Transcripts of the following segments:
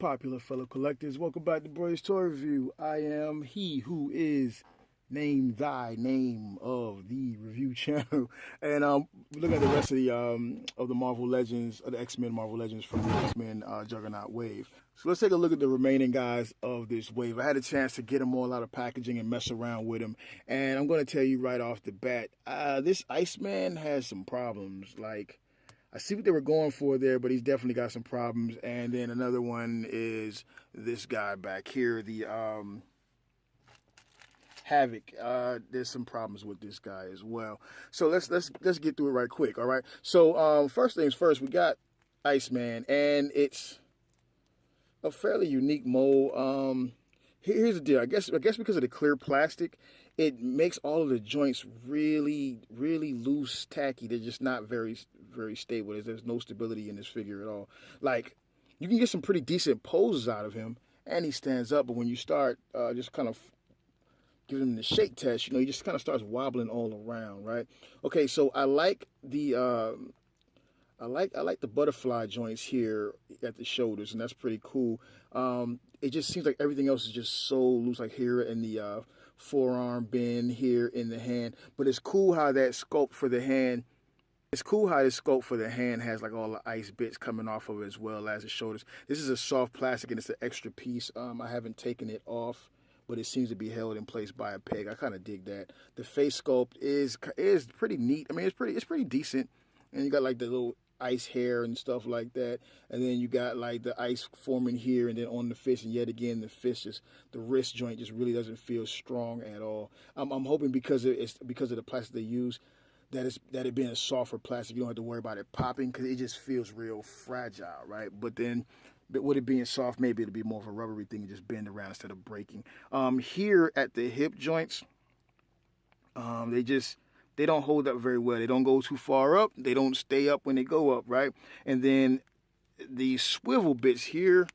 popular fellow collectors? Welcome back to Boys Toy Review. I am he who is name thy name of the review channel, and look at the rest of the Marvel Legends, of the X-Men Marvel Legends from the X-Men Juggernaut wave. So let's take a look at the remaining guys of this wave. I had a chance to get them all out of packaging and mess around with them, and I'm going to tell you right off the bat, this Iceman has some problems. Like, I see what they were going for there, but he's definitely got some problems. And then another one is this guy back here, the Havok. There's some problems with this guy as well. So let's get through it right quick. All right. So first things first, we got Iceman, and it's a fairly unique mold. Here's the deal. I guess because of the clear plastic, it makes all of the joints really loose, tacky. They're just not very stable. There's no stability in this figure at all. Like, you can get some pretty decent poses out of him, and he stands up. But when you start just kind of giving him the shake test, he just kind of starts wobbling all around, right? Okay, so I like the I like the butterfly joints here at the shoulders, and that's pretty cool. It just seems like everything else is just so loose, like here in the forearm bend, here in the hand. But it's cool how that sculpt for the hand. It's cool how this sculpt for the hand has like all the ice bits coming off of it as well as the shoulders. This is a soft plastic and it's an extra piece. I haven't taken it off, but it seems to be held in place by a peg. I kind of dig that. The face sculpt is pretty neat. I mean, it's pretty decent. And you got like the little ice hair and stuff like that, and then you got like the ice forming here and then on the fist, and yet again the wrist joint just really doesn't feel strong at all. I'm hoping because of the plastic they use, that it being a softer plastic, you don't have to worry about it popping, because it just feels real fragile, right? But with it being soft, maybe it'll be more of a rubbery thing and just bend around instead of breaking. Here at the hip joints, they don't hold up very well. They don't go too far up. They don't stay up when they go up, right? And then the swivel bits here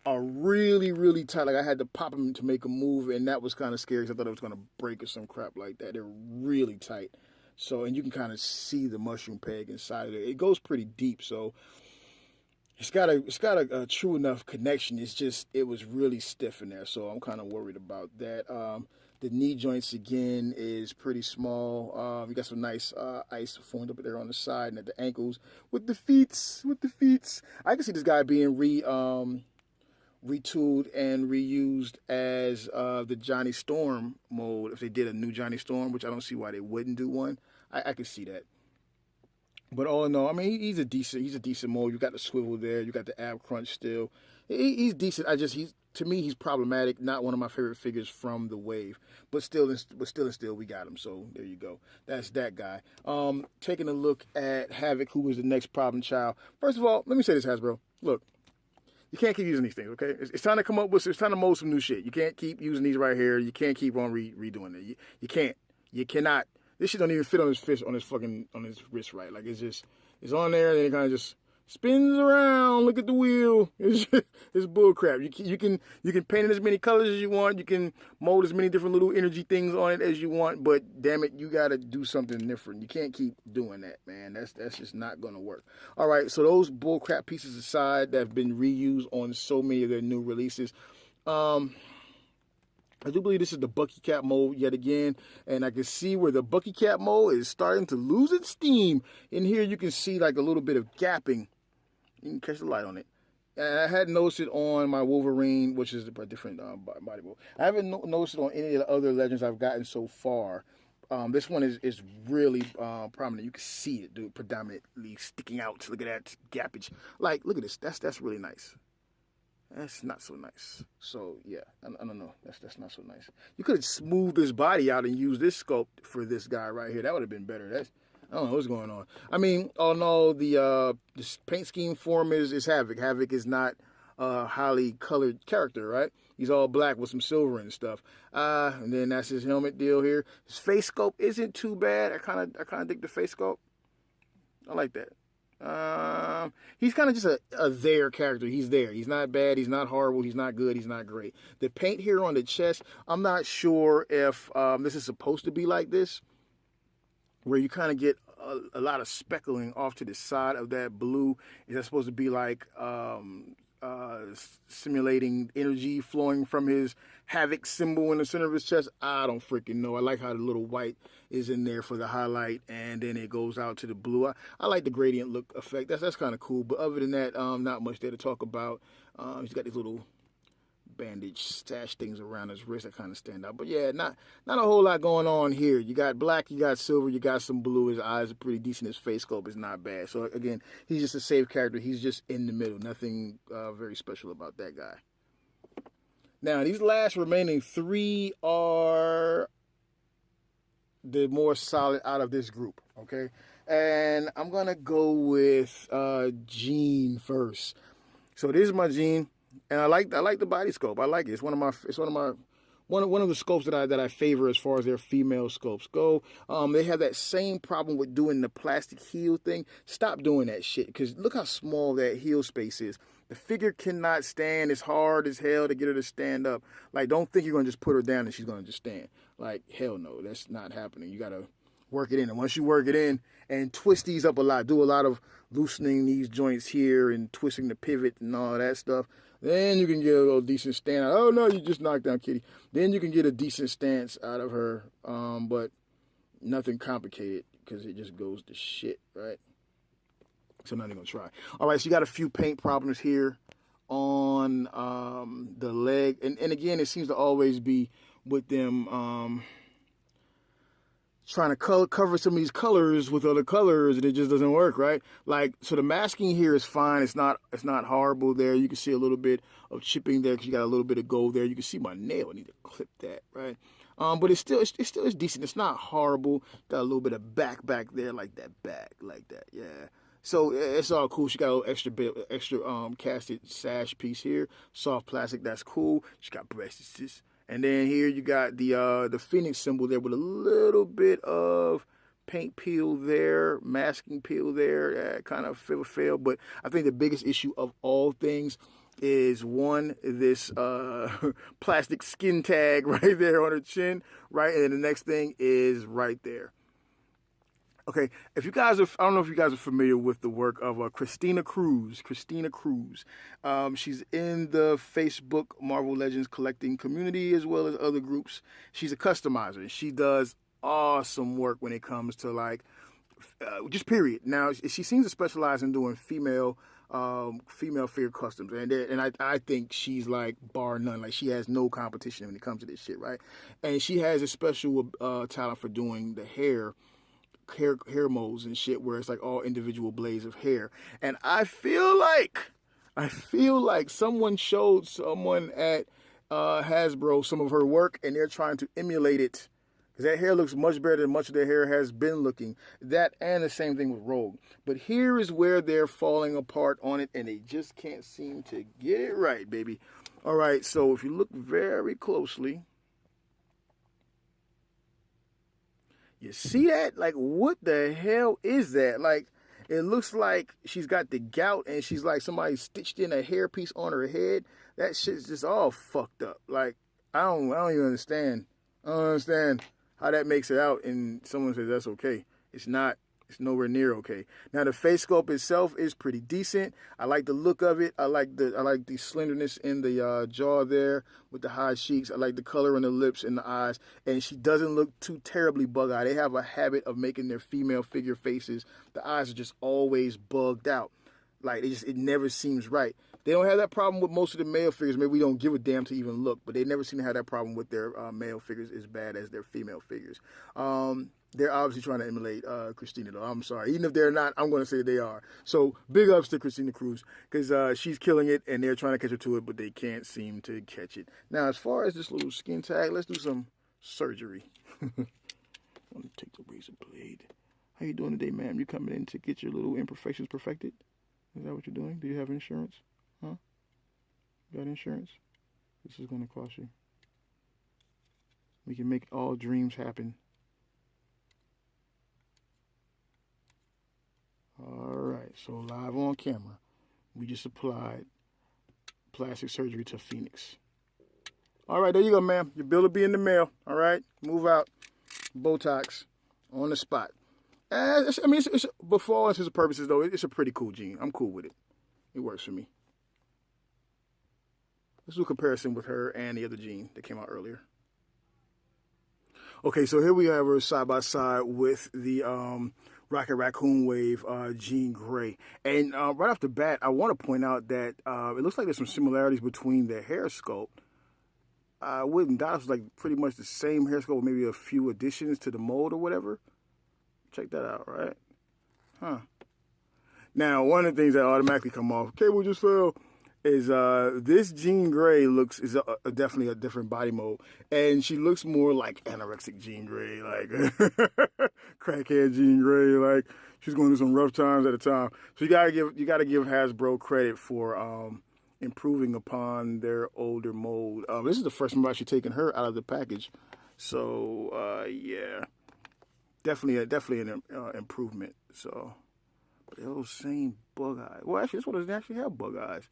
are really tight. Like, I had to pop them to make them move, and that was kind of scary, because I thought it was going to break or some crap like that. They're really tight. So, and you can kind of see the mushroom peg inside of it. It goes pretty deep, so it's got a true enough connection. It's just, it was really stiff in there, so I'm kind of worried about that. The knee joints, again, is pretty small. You got some nice ice formed up there on the side and at the ankles. With the feet. I can see this guy being retooled and reused as the Johnny Storm mold. If they did a new Johnny Storm, which I don't see why they wouldn't do one, I could see that. But all in all, I mean, he's a decent mold. You got the swivel there. You got the ab crunch still. He's decent. To me, he's problematic. Not one of my favorite figures from the wave, but still, we got him. So there you go. That's that guy. Taking a look at Havok, who is the next problem child. First of all, let me say this, Hasbro. Look, you can't keep using these things. Okay, it's time to come up with. It's time to mold some new shit. You can't keep using these right here. You can't keep on redoing it. You can't. You cannot. This shit don't even fit on his fist, on his wrist, right? Like, it's on there, and then it kind of just spins around. Look at the wheel. It's bull crap. You can paint it as many colors as you want. You can mold as many different little energy things on it as you want. But damn it, you gotta do something different. You can't keep doing that, man. That's just not gonna work. All right, so those bull crap pieces aside that have been reused on so many of their new releases. I do believe this is the Bucky Cap mold yet again, and I can see where the Bucky Cap mold is starting to lose its steam. In here, you can see like a little bit of gapping. You can catch the light on it. And I hadn't noticed it on my Wolverine, which is a different body mold. I haven't noticed it on any of the other Legends I've gotten so far. This one is really prominent. You can see it, dude, predominantly sticking out. Look at that gappage. Like, look at this. That's really nice. That's not so nice. So yeah, I don't know. That's not so nice. You could have smoothed this body out and used this sculpt for this guy right here. That would have been better. I don't know what's going on. I mean, all in all, the paint scheme for him is Havok. Havok is not a highly colored character, right? He's all black with some silver and stuff. And then that's his helmet deal here. His face sculpt isn't too bad. I kind of dig the face sculpt. I like that. He's kind of just a there character. He's there. He's not bad. He's not horrible. He's not good. He's not great. The paint here on the chest, I'm not sure if this is supposed to be like this, where you kind of get a lot of speckling off to the side of that blue. Is that supposed to be like simulating energy flowing from his Havok symbol in the center of his chest. I don't freaking know. I like how the little white is in there for the highlight, and then it goes out to the blue. I like the gradient look effect. That's kind of cool. But other than that, not much there to talk about. He's got these little bandage stash things around his wrist that kind of stand out. But yeah, not a whole lot going on here. You got black, you got silver, you got some blue. His eyes are pretty decent. His face sculpt is not bad. So again, he's just a safe character. He's just in the middle. Nothing very special about that guy. Now, these last remaining three are the more solid out of this group, okay? And I'm going to go with Jean first. So this is my Jean, and I like the body sculpt. I like it. It's one of the sculpts that I favor as far as their female sculpts go. They have that same problem with doing the plastic heel thing. Stop doing that shit, because look how small that heel space is. The figure cannot stand. It's hard as hell to get her to stand up. Like, don't think you're going to just put her down and she's going to just stand. Like, hell no, that's not happening. You got to work it in. And once you work it in and twist these up a lot, do a lot of loosening these joints here and twisting the pivot and all that stuff, then you can get a little decent stand out. Oh, no, you just knocked down Kitty. Then you can get a decent stance out of her, but nothing complicated because it just goes to shit, right? So I'm not even going to try. All right, so you got a few paint problems here on the leg. And again, it seems to always be with them trying to cover some of these colors with other colors, and it just doesn't work, right? Like, so the masking here is fine. It's not horrible there. You can see a little bit of chipping there because you got a little bit of gold there. You can see my nail. I need to clip that, right? But it's still decent. It's not horrible. Got a little bit of back there, like that, yeah. So it's all cool. She got a little extra casted sash piece here, soft plastic. That's cool. She got breasts, and then here you got the Phoenix symbol there with a little bit of paint peel there, masking peel there. Kind of fail. But I think the biggest issue of all things is one, this plastic skin tag right there on her chin, right, and then the next thing is right there. Okay, if you guys I don't know if you guys are familiar with the work of Christina Cruz. She's in the Facebook Marvel Legends collecting community as well as other groups. She's a customizer. She does awesome work when it comes to like, just period. Now, she seems to specialize in doing female figure customs, and I think she's like bar none. Like, she has no competition when it comes to this shit, right? And she has a special talent for doing the hair molds and shit where it's like all individual blades of hair. And I feel like someone showed someone at Hasbro some of her work, and they're trying to emulate it, because that hair looks much better than much of their hair has been looking. That, and the same thing with Rogue. But here is where they're falling apart on it, and they just can't seem to get it right, baby. All right, so if you look very closely, you see that? Like, what the hell is that? Like, it looks like she's got the gout and she's like somebody stitched in a hairpiece on her head. That shit's just all fucked up. Like, I don't even understand. I don't understand how that makes it out and someone says that's okay. It's not. It's nowhere near okay. Now, the face sculpt itself is pretty decent. I like the look of it. I like the slenderness in the jaw there with the high cheeks. I like the color in the lips and the eyes. And she doesn't look too terribly bug-eyed. They have a habit of making their female figure faces, the eyes are just always bugged out. Like, it never seems right. They don't have that problem with most of the male figures. Maybe we don't give a damn to even look, but they never seem to have that problem with their male figures as bad as their female figures. They're obviously trying to emulate Christina, though. I'm sorry. Even if they're not, I'm going to say they are. So big ups to Christina Cruz, because she's killing it, and they're trying to catch her to it, but they can't seem to catch it. Now, as far as this little skin tag, let's do some surgery. I'm going to take the razor blade. How you doing today, ma'am? You coming in to get your little imperfections perfected? Is that what you're doing? Do you have insurance? Huh? You got insurance? This is going to cost you. We can make all dreams happen. Alright, so live on camera, we just applied plastic surgery to Phoenix. Alright, there you go, ma'am. Your bill will be in the mail. Alright, move out. Botox on the spot. But for all intents and purposes, though, it's a pretty cool gene. I'm cool with it. It works for me. Let's do a comparison with her and the other jean that came out earlier. Okay, so here we have her side by side with the Rocket Raccoon Wave Jean Grey. And right off the bat, I want to point out that it looks like there's some similarities between the hair sculpt. Wood and Dots was like pretty much the same hair sculpt, maybe a few additions to the mold or whatever. Check that out, right? Huh. Now, one of the things that automatically come off, cable just fell, is this Jean Grey is definitely a different body mode, and she looks more like anorexic Jean Grey, like crackhead Jean Grey, like she's going through some rough times at a time. So you gotta give Hasbro credit for improving upon their older mold. This is the first time I've actually taken her out of the package, so yeah, definitely an improvement. So, but those same bug eyes. Well, actually, this one doesn't actually have bug eyes.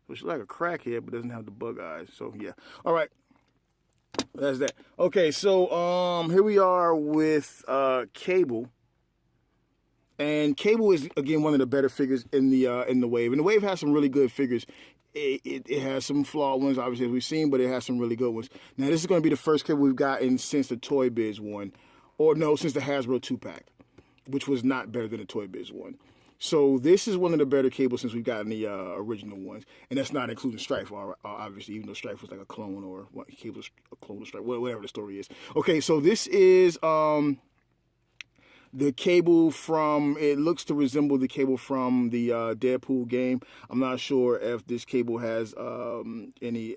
So she's like a crackhead, but doesn't have the bug eyes. So yeah. All right. That's that. Okay, so here we are with Cable. And Cable is again one of the better figures in the wave. And the wave has some really good figures. It has some flawed ones, obviously, as we've seen, but it has some really good ones. Now, this is going to be the first Cable we've gotten since the Toy Biz one. Or no, since the Hasbro 2-pack, which was not better than the Toy Biz one. So this is one of the better Cables since we've gotten the original ones, and that's not including Strife, obviously, even though Strife was like a clone or what, Cable's a clone of Strife, whatever the story is. Okay, so this is the Cable from. It looks to resemble the Cable from the Deadpool game. I'm not sure if this Cable has any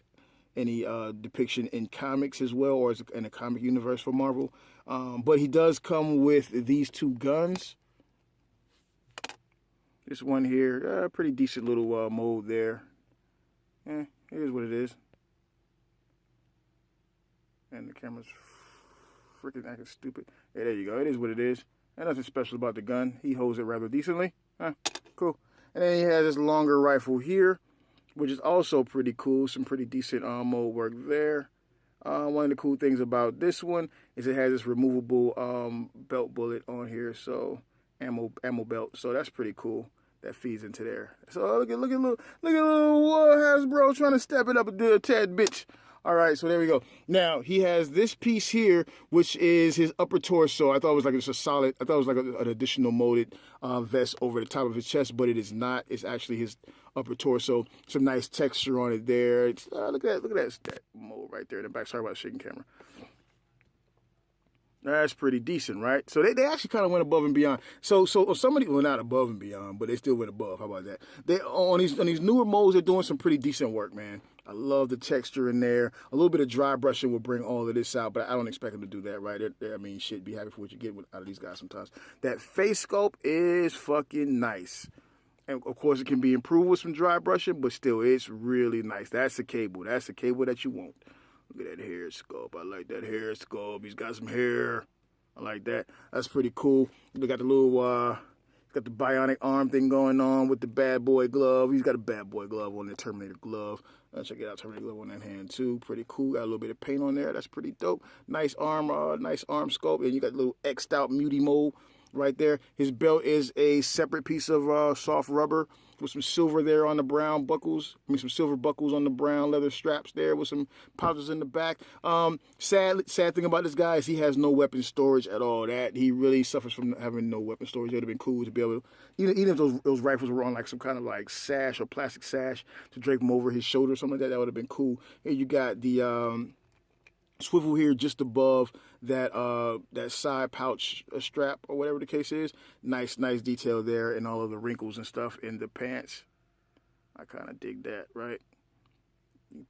depiction in comics as well, or is in the comic universe for Marvel. But he does come with these two guns. This one here, pretty decent little mold there. It is what it is. And the camera's freaking acting stupid. Yeah, there you go. It is what it is. And nothing special about the gun. He holds it rather decently. Cool. And then he has this longer rifle here, which is also pretty cool. Some pretty decent mold work there. One of the cool things about this one is it has this removable belt bullet on here. So ammo belt. So that's pretty cool. That feeds into there. So look at little Hasbro trying to step it up and do a tad bitch. All right, so there we go. Now he has this piece here, which is his upper torso. I thought it was like it's a solid. I thought it was like an additional molded vest over the top of his chest, but it is not. It's actually his upper torso. Some nice texture on it there. It's, look at that mold right there in the back. Sorry about the shaking camera. That's pretty decent, right? So they actually kind of went above and beyond. So somebody, well, not above and beyond, but they still went above. How about that? They on these newer molds, they're doing some pretty decent work, man. I love the texture in there. A little bit of dry brushing will bring all of this out, but I don't expect them to do that, right? I mean, shit, be happy for what you get out of these guys sometimes. That face sculpt is fucking nice. And of course, it can be improved with some dry brushing, but still, it's really nice. That's the Cable. That's the Cable that you want. Look at that hair sculpt. I like that hair sculpt. He's got some hair. I like that. That's pretty cool. They got the little, got the bionic arm thing going on with the bad boy glove. He's got a bad boy glove on the Terminator glove. Check it out, Terminator glove on that hand too. Pretty cool. Got a little bit of paint on there. That's pretty dope. Nice arm sculpt. And you got a little X'd out muty mold right there. His belt is a separate piece of soft rubber with some silver there on the brown buckles. Some silver buckles on the brown leather straps there with some pouches in the back. Sad thing about this guy is he has no weapon storage at all. That he really suffers from having no weapon storage. It would have been cool to be able to, even if those rifles were on like some kind of like sash or plastic sash to drape them over his shoulder or something like that. That would have been cool. Here you got the swivel here just above that side pouch strap or whatever the case is. Nice detail there and all of the wrinkles and stuff in the pants. I kind of dig that, right?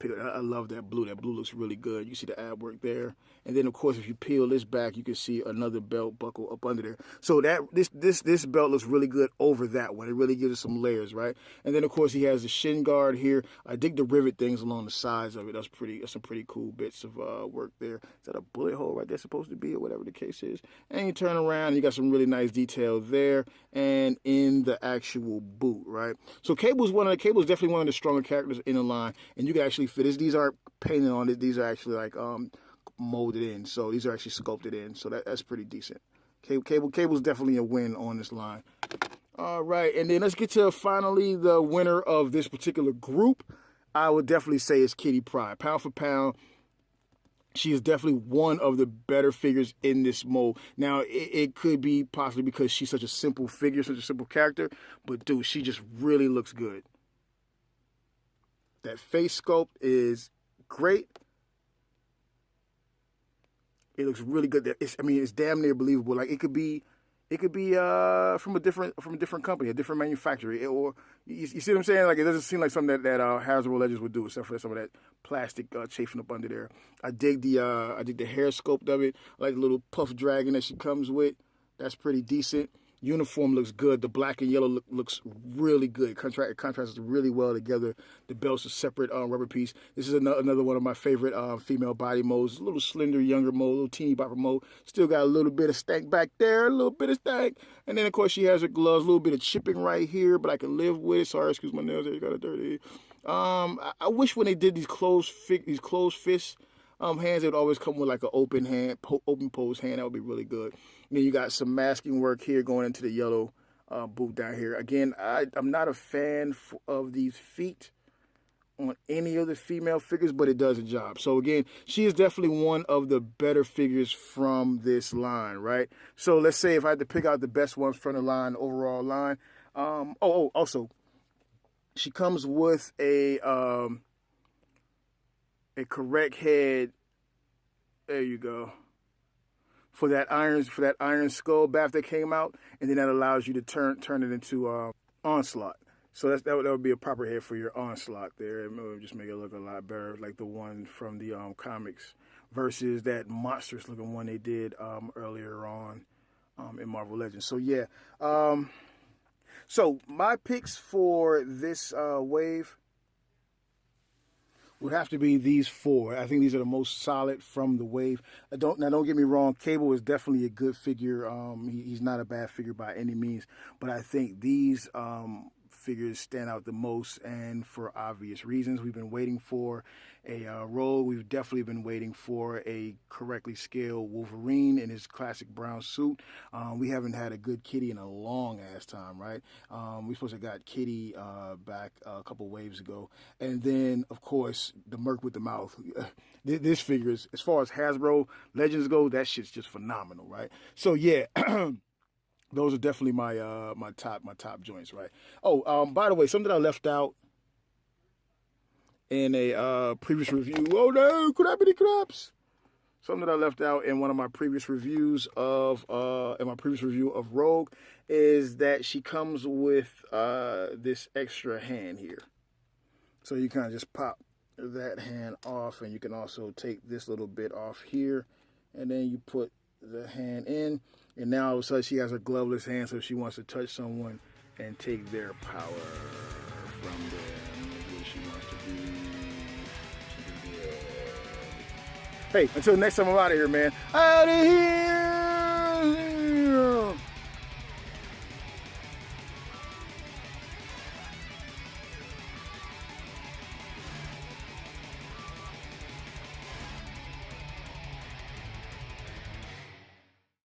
I love that blue. That blue looks really good. You see the ab work there. And then, of course, if you peel this back, you can see another belt buckle up under there. So that this belt looks really good over that one. It really gives it some layers, right? And then, of course, he has the shin guard here. I dig the rivet things along the sides of it. That's some pretty cool bits of work there. Is that a bullet hole right there supposed to be or whatever the case is? And you turn around, and you got some really nice detail there and in the actual boot, right? So Cable's definitely one of the stronger characters in the line, and you can actually fit this. These aren't painted on it. These are actually like molded in. So these are actually sculpted in. So that's pretty decent. Cable's definitely a win on this line. All right, and then let's get to finally the winner of this particular group. I would definitely say it's Kitty Pryde. Pound for pound, she is definitely one of the better figures in this mold. Now, it could be possibly because she's such a simple figure, such a simple character, but dude, she just really looks good. That face sculpt is great. It looks really good. It's damn near believable. Like it could be from a different company, a different manufacturer, or you see what I'm saying? Like it doesn't seem like something that Hasbro Legends would do, except for some of that plastic chafing up under there. I dig the hair sculpt of it. I like the little puff dragon that she comes with. That's pretty decent. Uniform looks good. The black and yellow looks really good. It contrasts really well together. The belt's a separate rubber piece. This is another one of my favorite female body modes. A little slender, younger mode, a little teeny bopper mode. Still got a little bit of stank back there, a little bit of stank. And then, of course, she has her gloves, a little bit of chipping right here, but I can live with it. Sorry, excuse my nails. They got it dirty. I wish when they did these closed fists hands, it would always come with like an open pose hand. That would be really good. And then you got some masking work here going into the yellow boot down here. Again, I'm not a fan of these feet on any of the female figures, but it does a job. So again, she is definitely one of the better figures from this line, right? So let's say if I had to pick out the best ones from the line, overall line. Also, she comes with a correct head. There you go. For that iron skull bath that came out, and then that allows you to turn it into Onslaught. So that would be a proper head for your Onslaught there. It would just make it look a lot better, like the one from the comics, versus that monstrous looking one they did earlier on in Marvel Legends. So yeah. So my picks for this wave would have to be these four. I think these are the most solid from the wave. Don't get me wrong, Cable is definitely a good figure. He's not a bad figure by any means, but I think these figures stand out the most, and for obvious reasons. We've been waiting for a Rogue. We've definitely been waiting for a correctly scaled Wolverine in his classic brown suit. We haven't had a good Kitty in a long ass time, right? We supposed to got Kitty back a couple waves ago, and then of course the Merc with the mouth. This figure is, as far as Hasbro Legends go, that shit's just phenomenal, right? So yeah. Those are definitely my top joints, right? Oh, by the way, something I left out in a previous review. Oh no, crappity craps! Something that I left out in one of my previous reviews of Rogue is that she comes with this extra hand here. So you kind of just pop that hand off, and you can also take this little bit off here, and then you put the hand in. And now all of a sudden she has a gloveless hand, so if she wants to touch someone and take their power from them, what she wants to do, she can do it. Hey, until next time, I'm out of here, man. Out of here!